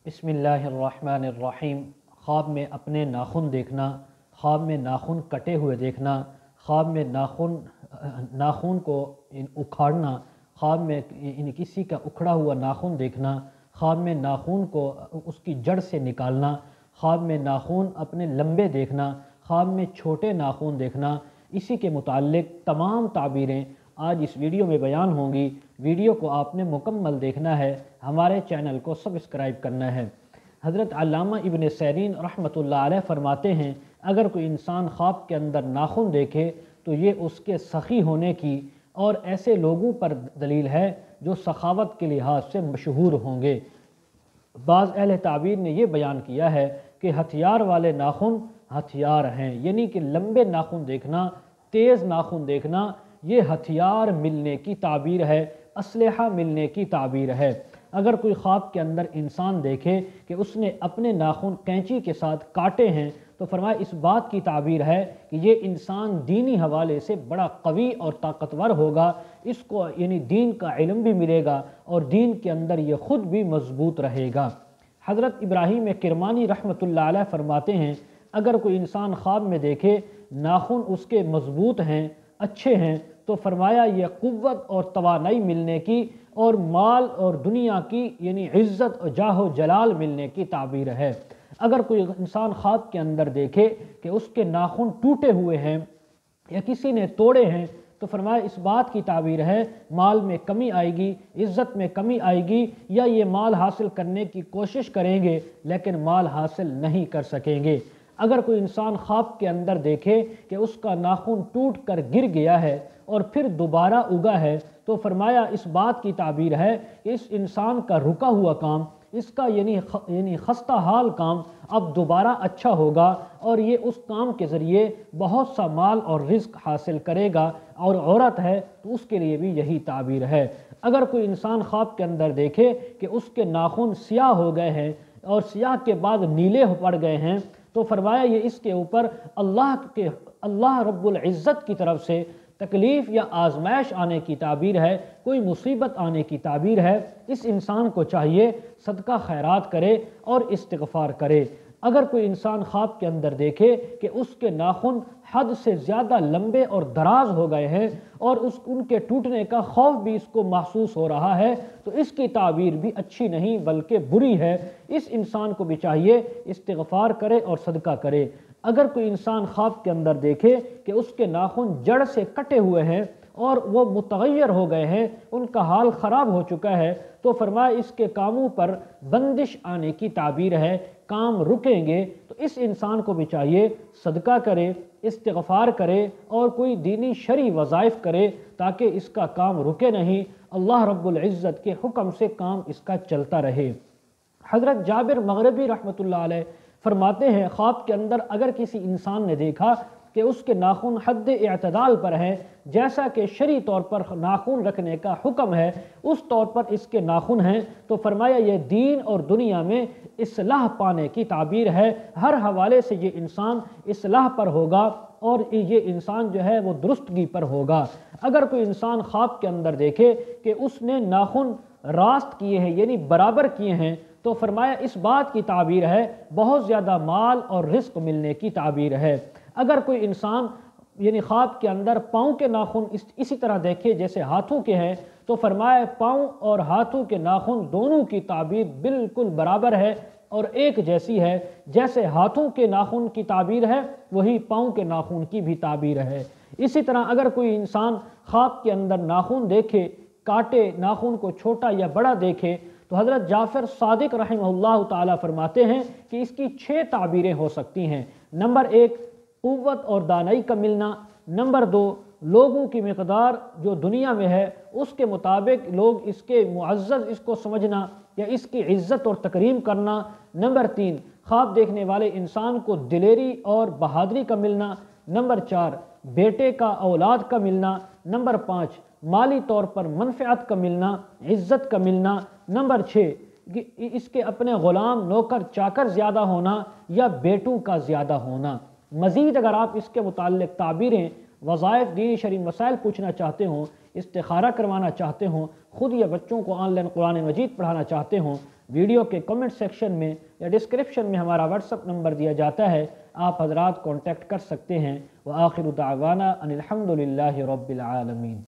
بسم اللہ الرحمن الرحیم۔ خواب میں اپنے ناخن دیکھنا، خواب میں ناخن کٹے ہوئے دیکھنا، خواب میں ناخن کو اکھاڑنا، خواب میں کسی کا اکھڑا ہوا ناخن دیکھنا، خواب میں ناخن کو اس کی جڑ سے نکالنا، خواب میں ناخن اپنے لمبے دیکھنا، خواب میں چھوٹے ناخن دیکھنا، اسی کے متعلق تمام تعبیریں آج اس ویڈیو میں بیان ہوں گی۔ ویڈیو کو آپ نے مکمل دیکھنا ہے، ہمارے چینل کو سبسکرائب کرنا ہے۔ حضرت علامہ ابن سیرین رحمۃ اللہ علیہ فرماتے ہیں، اگر کوئی انسان خواب کے اندر ناخن دیکھے تو یہ اس کے سخی ہونے کی اور ایسے لوگوں پر دلیل ہے جو سخاوت کے لحاظ سے مشہور ہوں گے۔ بعض اہل تعبیر نے یہ بیان کیا ہے کہ ہتھیار والے ناخن ہتھیار ہیں، یعنی کہ لمبے ناخن دیکھنا، تیز ناخن دیکھنا، یہ ہتھیار ملنے کی تعبیر ہے، اسلحہ ملنے کی تعبیر ہے۔ اگر کوئی خواب کے اندر انسان دیکھے کہ اس نے اپنے ناخن قینچی کے ساتھ کاٹے ہیں تو فرمایا اس بات کی تعبیر ہے کہ یہ انسان دینی حوالے سے بڑا قوی اور طاقتور ہوگا، اس کو یعنی دین کا علم بھی ملے گا اور دین کے اندر یہ خود بھی مضبوط رہے گا۔ حضرت ابراہیم کرمانی رحمۃ اللہ علیہ فرماتے ہیں، اگر کوئی انسان خواب میں دیکھے ناخن اس کے مضبوط ہیں، اچھے ہیں، تو فرمایا یہ قوت اور توانائی ملنے کی اور مال اور دنیا کی یعنی عزت اور جاہ و جلال ملنے کی تعبیر ہے۔ اگر کوئی انسان خواب کے اندر دیکھے کہ اس کے ناخن ٹوٹے ہوئے ہیں یا کسی نے توڑے ہیں تو فرمایا اس بات کی تعبیر ہے مال میں کمی آئے گی، عزت میں کمی آئے گی، یا یہ مال حاصل کرنے کی کوشش کریں گے لیکن مال حاصل نہیں کر سکیں گے۔ اگر کوئی انسان خواب کے اندر دیکھے کہ اس کا ناخن ٹوٹ کر گر گیا ہے اور پھر دوبارہ اگا ہے تو فرمایا اس بات کی تعبیر ہے کہ اس انسان کا رکا ہوا کام، اس کا یعنی خستہ حال کام اب دوبارہ اچھا ہوگا اور یہ اس کام کے ذریعے بہت سا مال اور رزق حاصل کرے گا، اور عورت ہے تو اس کے لیے بھی یہی تعبیر ہے۔ اگر کوئی انسان خواب کے اندر دیکھے کہ اس کے ناخن سیاہ ہو گئے ہیں اور سیاہ کے بعد نیلے پڑ گئے ہیں تو فرمایا یہ اس کے اوپر اللہ رب العزت کی طرف سے تکلیف یا آزمائش آنے کی تعبیر ہے، کوئی مصیبت آنے کی تعبیر ہے۔ اس انسان کو چاہیے صدقہ خیرات کرے اور استغفار کرے۔ اگر کوئی انسان خواب کے اندر دیکھے کہ اس کے ناخن حد سے زیادہ لمبے اور دراز ہو گئے ہیں اور ان کے ٹوٹنے کا خوف بھی اس کو محسوس ہو رہا ہے تو اس کی تعبیر بھی اچھی نہیں بلکہ بری ہے۔ اس انسان کو بھی چاہیے استغفار کرے اور صدقہ کرے۔ اگر کوئی انسان خواب کے اندر دیکھے کہ اس کے ناخن جڑ سے کٹے ہوئے ہیں اور وہ متغیر ہو گئے ہیں، ان کا حال خراب ہو چکا ہے تو فرمایا اس کے کاموں پر بندش آنے کی تعبیر ہے، کام رکیں گے۔ تو اس انسان کو بھی چاہیے صدقہ کرے، استغفار کرے اور کوئی دینی شرعی وظائف کرے تاکہ اس کا کام رکے نہیں، اللہ رب العزت کے حکم سے کام اس کا چلتا رہے۔ حضرت جابر مغربی رحمۃ اللہ علیہ فرماتے ہیں، خواب کے اندر اگر کسی انسان نے دیکھا کہ اس کے ناخن حد اعتدال پر ہیں، جیسا کہ شرعی طور پر ناخن رکھنے کا حکم ہے اس طور پر اس کے ناخن ہیں، تو فرمایا یہ دین اور دنیا میں اصلاح پانے کی تعبیر ہے، ہر حوالے سے یہ انسان اصلاح پر ہوگا اور یہ انسان جو ہے وہ درستگی پر ہوگا۔ اگر کوئی انسان خواب کے اندر دیکھے کہ اس نے ناخن راست کیے ہیں یعنی برابر کیے ہیں تو فرمایا اس بات کی تعبیر ہے بہت زیادہ مال اور رزق ملنے کی تعبیر ہے۔ اگر کوئی انسان یعنی خواب کے اندر پاؤں کے ناخن اسی طرح دیکھے جیسے ہاتھوں کے ہیں تو فرمایا پاؤں اور ہاتھوں کے ناخن دونوں کی تعبیر بالکل برابر ہے اور ایک جیسی ہے، جیسے ہاتھوں کے ناخن کی تعبیر ہے وہی پاؤں کے ناخن کی بھی تعبیر ہے۔ اسی طرح اگر کوئی انسان خواب کے اندر ناخن دیکھے، کاٹے ناخن کو چھوٹا یا بڑا دیکھے تو حضرت جعفر صادق رحمہ اللہ تعالیٰ فرماتے ہیں کہ اس کی 6 تعبیریں ہو سکتی ہیں۔ نمبر 1 قوت اور دانائی کا ملنا، نمبر 2 لوگوں کی مقدار جو دنیا میں ہے اس کے مطابق لوگ اس کے معزز اس کو سمجھنا یا اس کی عزت اور تکریم کرنا، نمبر 3 خواب دیکھنے والے انسان کو دلیری اور بہادری کا ملنا، نمبر 4 بیٹے کا اولاد کا ملنا، نمبر 5 مالی طور پر منفعت کا ملنا، عزت کا ملنا، نمبر 6 اس کے اپنے غلام نوکر چاکر زیادہ ہونا یا بیٹوں کا زیادہ ہونا۔ مزید اگر آپ اس کے متعلق تعبیریں، وظائف، دینی شرعی مسائل پوچھنا چاہتے ہوں، استخارہ کروانا چاہتے ہوں، خود یا بچوں کو آن لائن قرآن مجید پڑھانا چاہتے ہوں، ویڈیو کے کمنٹ سیکشن میں یا ڈسکرپشن میں ہمارا واٹس اپ نمبر دیا جاتا ہے، آپ حضرات کانٹیکٹ کر سکتے ہیں۔ وآخر دعوانا ان الحمد للہ رب العالمین۔